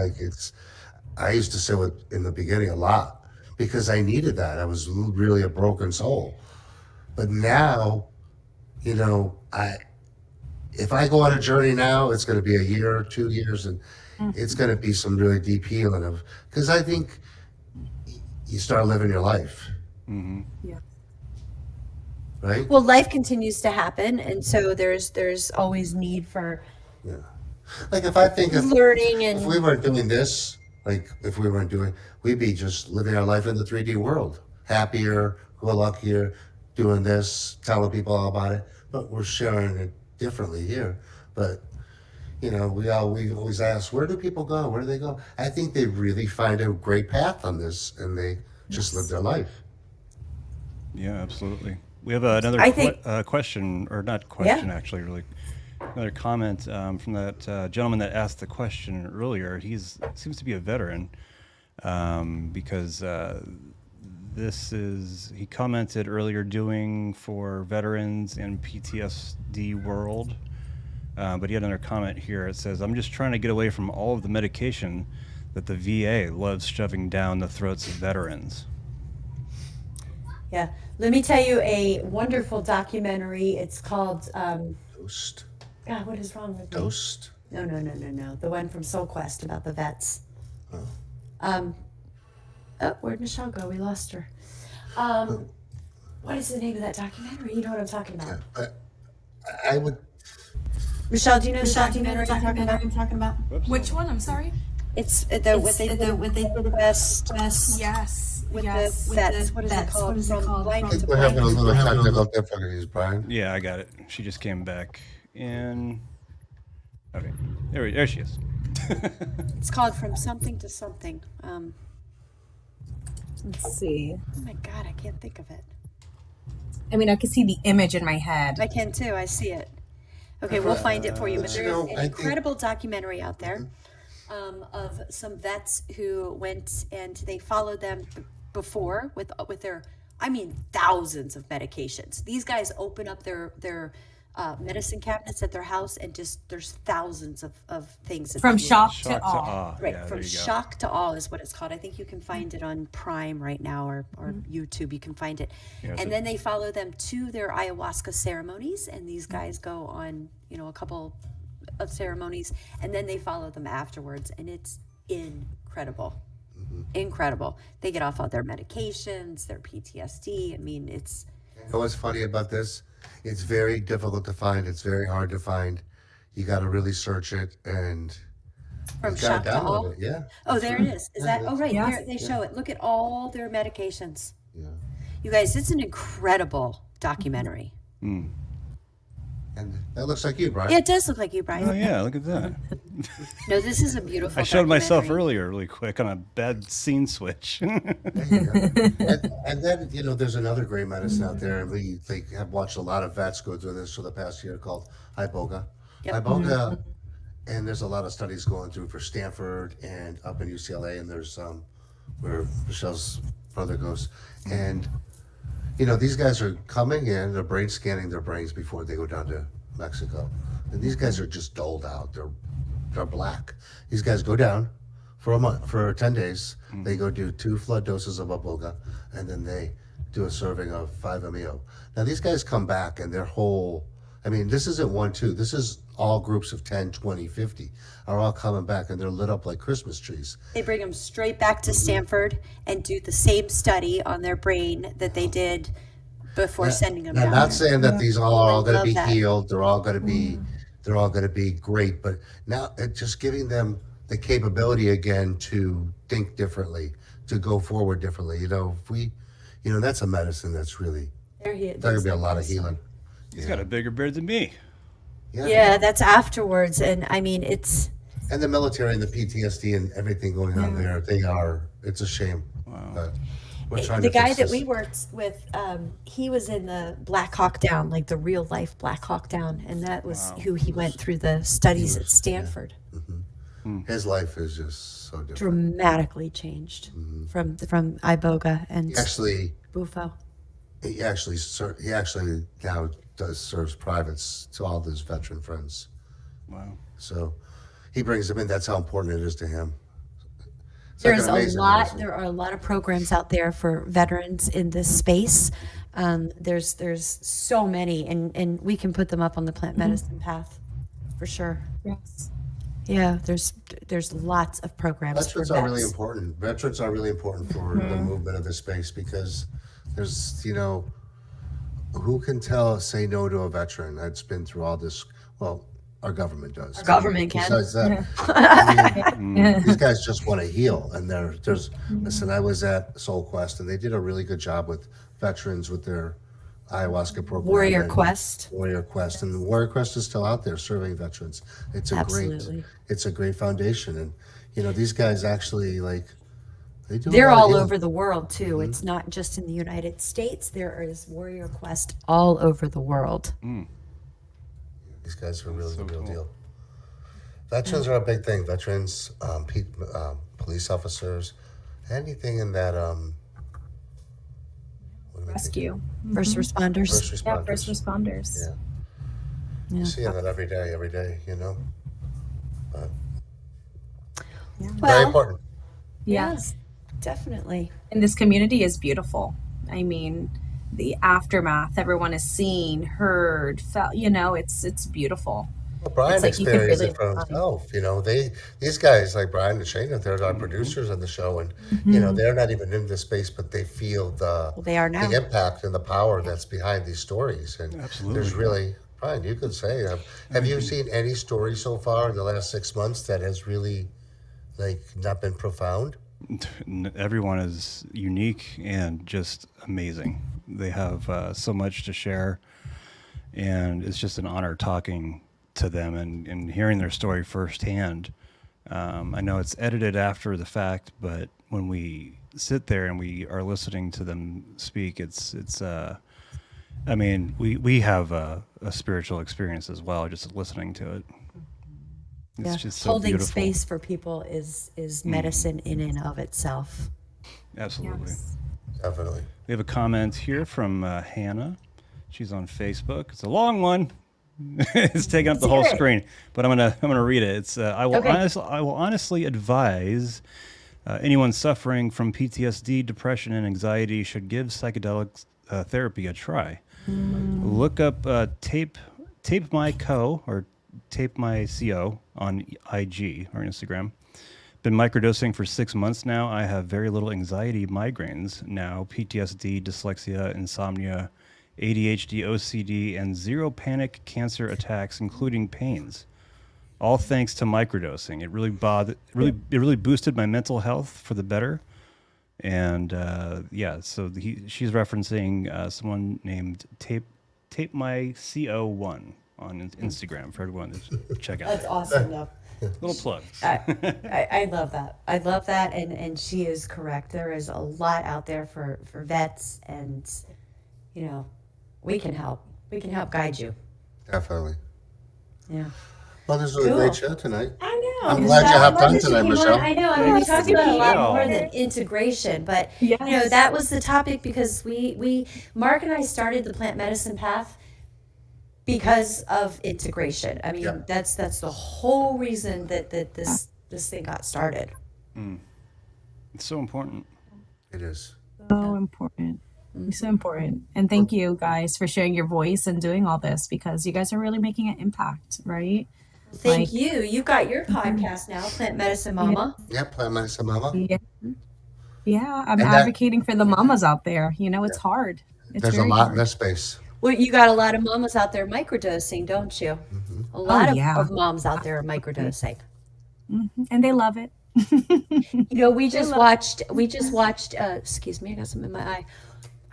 I used to sit with in the beginning a lot because I needed that. I was really a broken soul. But now, if I go on a journey now, it's going to be a year or 2 years, and it's going to be some really deep healing because I think you start living your life, Yeah. right? Well, life continues to happen, and so there's always need for Like if I think learning if and we weren't doing this, we'd be just living our life in the 3D world, happier, luckier, doing this, telling people all about it, but we're sharing it differently here. But we always ask, where do people go? Where do they go? I think they really find a great path on this, and they just live their life. Yeah, absolutely. We have another I think- question, or not question, actually, really. Another comment from that gentleman that asked the question earlier. He seems to be a veteran because he commented earlier doing for veterans in PTSD world. But he had another comment here. It says, I'm just trying to get away from all of the medication that the VA loves shoving down the throats of veterans. yeah. Let me tell you a wonderful documentary. It's called Toast. God, what is wrong with me? Toast. No. The one from Soul Quest about the vets. Oh, where'd Michelle go? We lost her. What is the name of that documentary? You know what I'm talking about. Yeah. I would. Michelle, do you know the documentary I'm talking about? Which one? I'm sorry. It's what they did the best Yes. with Yes. the vets. What is it called? From blind I to think we're having a blind. little technical difficulties, Brian. Yeah, I got it. She just came back in. Okay, there she is. It's called From Something to Something. Let's see. Oh my God, I can't think of it. I mean, I can see the image in my head. I can too. I see it. Okay, we'll find it for you. But But you there's know, an I think- incredible documentary out there of some vets who went and they followed them before with their, I mean, thousands of medications. These guys open up their medicine cabinets at their house and just there's thousands of things. that From they use. shock Shock to to awe. awe. Right, Yeah, from there you go. shock to awe is what it's called. I think you can find it on Prime right now or YouTube. You can find it. Yeah, so- And then they follow them to their ayahuasca ceremonies, and these guys go on, a couple of ceremonies, and then they follow them afterwards, and it's incredible. Incredible. They get off all their medications, their PTSD. I mean, it's You know what's funny about this? It's very difficult to find. It's very hard to find. You got to really search it, and from you shock got to to awe. download it. Yeah. Oh, there it is. Is that? Oh, right. Yeah. There, they show it. Look at all their medications. Yeah. You guys, it's an incredible documentary. And that looks like you, Brian. Yeah, it does look like you, Brian. Oh yeah, look at that. No, this is a beautiful. I showed myself documentary. earlier really quick on a bad scene switch. There you go. And then, there's another great medicine out there, and we have watched a lot of vets go through this for the past year called Iboga. Yep. Iboga, and there's a lot of studies going through for Stanford and up in UCLA, and there's where Michelle's brother goes. And, these guys are coming in, they're brain scanning their brains before they go down to Mexico. And these guys are just doled out. They're black. These guys go down for a month, for 10 days. They go do 2 flood doses of Iboga, and then they do a serving of 5-MeO. Now these guys come back and their whole, this isn't 1, 2, this is all groups of 10, 20, 50 are all coming back, and they're lit up like Christmas trees. They bring them straight back to Stanford and do the same study on their brain that they did before sending them I'm down. not saying that these all are all going to Love be that. healed. They're all going to be great. But now it's just giving them the capability again to think differently, to go forward differently. If we, that's a medicine that's really, There he there's going to be a lot of healing. He's got a bigger beard than me. Yeah, that's afterwards, and it's And the military and the PTSD and everything going on there, it's a shame. But we're trying the to guy fix that this. we worked with. He was in the Black Hawk Down, like the real life Black Hawk Down, and that was who he went through the studies at Stanford. His life is just so different. Dramatically changed from Iboga and He actually Bufo. He actually now serves privates to all his veteran friends. Wow. So he brings them in. That's how important it is to him. It's There's like an amazing medicine. There are a lot of programs out there for veterans in this space. There's so many, and we can put them up on the plant medicine path, for sure. Yes. Yeah, there's lots of programs for Veterans are really vets. important. Veterans are really important for the movement of the space because there's, who can say no to a veteran that's been through all this? Well, our government does. Our government can. Besides that, these guys just want to heal. And listen, I was at Soul Quest, and they did a really good job with veterans with their ayahuasca program. Warrior and Quest. Warrior Quest, and Warrior Quest is still out there serving veterans. It's Absolutely. it's a great foundation, and these guys actually they do. a They're lot of all healing. over the world too. It's not just in the United States. There is Warrior Quest all over the world. These guys are really so the real cool. deal. Veterans are a big thing. Veterans, police officers, anything in that what am I thinking? Rescue. First responders. First responders. Yeah, first responders. Yeah. Yeah. You see that every day, But very Well, important. Yes. definitely. And this community is beautiful. I mean, the aftermath, everyone is seen, heard, felt, it's beautiful. Well, Brian It's like you can experienced really it for himself. These guys like Brian and Shayna, they're our producers on the show, and they're not even in this space, but they feel the Well, they are now. the impact and the power that's behind these stories. And Absolutely. there's really, Brian, you could say, have you seen any story so far in the last 6 months that has really like not been profound? Everyone is unique and just amazing. They have so much to share, and it's just an honor talking to them and hearing their story firsthand. I know it's edited after the fact, but when we sit there and we are listening to them speak, it's I mean, we have a spiritual experience as well, just listening to it. It's just so Holding beautiful. space for people is medicine in and of itself. Absolutely. Yes. Definitely. We have a comment here from Hannah. She's on Facebook. It's a long one. It's taking up the whole screen, but I'm gonna read it. It's I will honestly advise anyone suffering from PTSD, depression, and anxiety should give psychedelic therapy a try. Look up tape my co or tape my co on IG or Instagram. Been microdosing for 6 months now. I have very little anxiety, migraines now, PTSD, dyslexia, insomnia, ADHD, OCD, and 0 panic cancer attacks, including pains. All thanks to microdosing. It really boosted my mental health for the better. And so she's referencing someone named Tape My CO1 on Instagram for everyone to check out. That's awesome, though. Little plug. I love that. I love that, and she is correct. There is a lot out there for vets, and we can help. We can help guide you. Definitely. Yeah. Well, this was a great show tonight. I know. I'm glad you hopped on tonight, Michelle. I know. I mean, we talked about a lot more than integration, but Yes. that was the topic because Mark and I started the plant medicine path because of integration. I mean, that's the whole reason that this thing got started. It's so important. It is. So important. So important. And thank you guys for sharing your voice and doing all this because you guys are really making an impact, right? Thank you. You got your podcast now, Plant Medicine Mama. Yeah, Plant Medicine Mama. Yeah, I'm And advocating for the mamas out there. It's hard. It's There's a very lot in hard. that space. Well, you got a lot of mamas out there microdosing, don't you? A lot of moms out there are microdosing. And they love it. We just watched, excuse me, I got something in my eye.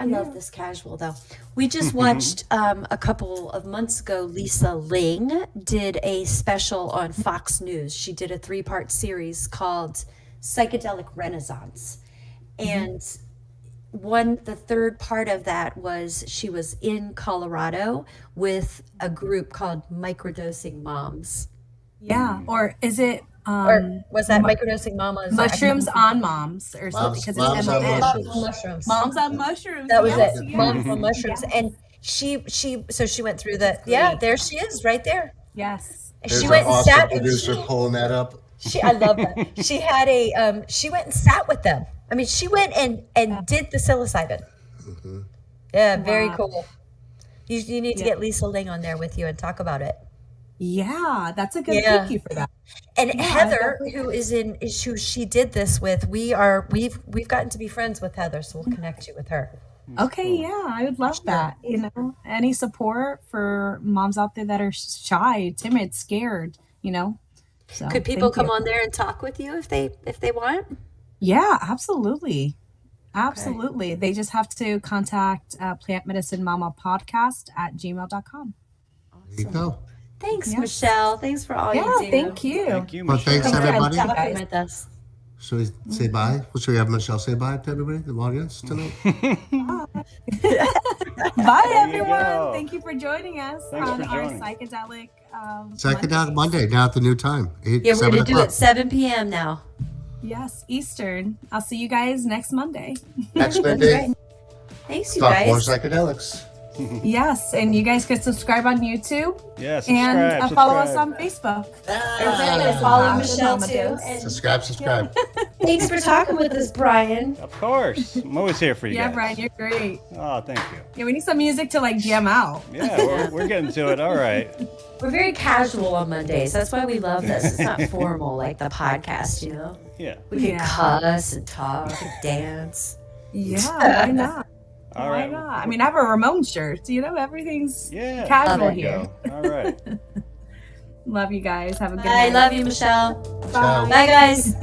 I love this casual though. We just watched a couple of months ago, Lisa Ling did a special on Fox News. She did a 3-part series called Psychedelic Renaissance. And the third part of that was she was in Colorado with a group called Microdosing Moms. Yeah. Or is it Or was that Microdosing Mamas? mushrooms on moms or something? Because Moms it's on MOM. mushrooms. Mushrooms. Moms on mushrooms. That was Yes, it. yes. Moms on mushrooms. And she went through the, there she is right there. Yes. There's She an went and awesome sat, producer pulling that up. I love that. She had she went and sat with them. I mean, she went and did the psilocybin. Yeah, very cool. You need to get Lisa Ling on there with you and talk about it. Yeah, that's a good thank you for that. And Heather, who she did this with, we've gotten to be friends with Heather, so we'll connect you with her. Okay, yeah, I would love that. Any support for moms out there that are shy, timid, scared, So Could people thank come you. on there and talk with you if they want? Yeah, absolutely. Absolutely. They just have to contact Plant Medicine Mama Podcast at gmail.com. There you go. Thanks, Michelle. Thanks for all you do. Thank you. Thank you, Well, Michelle. thanks, everybody. Talking with us. Should we say bye? Well, should we have Michelle say bye to everybody, the audience tonight? Bye, everyone. go. Thank you for joining us Thanks on for our joining. psychedelic Psychedelic Monday, now at the new time. Yeah, we're 7 going to do o'clock. it 7 p.m. now. Yes, Eastern. I'll see you guys next Monday. Next Monday, Thanks, you talk more guys. psychedelics. Yes, and you guys can subscribe on YouTube Yeah, and subscribe. follow us on Facebook. Exactly. Follow Michelle too. And Subscribe. thanks for talking with us, Brian. Of course. I'm always here for you Yeah, guys. Brian, you're great. Oh, thank you. Yeah, we need some music to like jam out. Yeah, we're getting to it. All right. We're very casual on Mondays. That's why we love this. It's not formal like the podcast, you know? Yeah. We can Yeah. cuss and talk and dance. Yeah, why not? All Why right. not? I mean, I have a Ramon shirt. You know, everything's Yeah. casual Love it. here. All right. Love you guys. Have a good I night. love you, Michelle. Ciao. Bye, guys.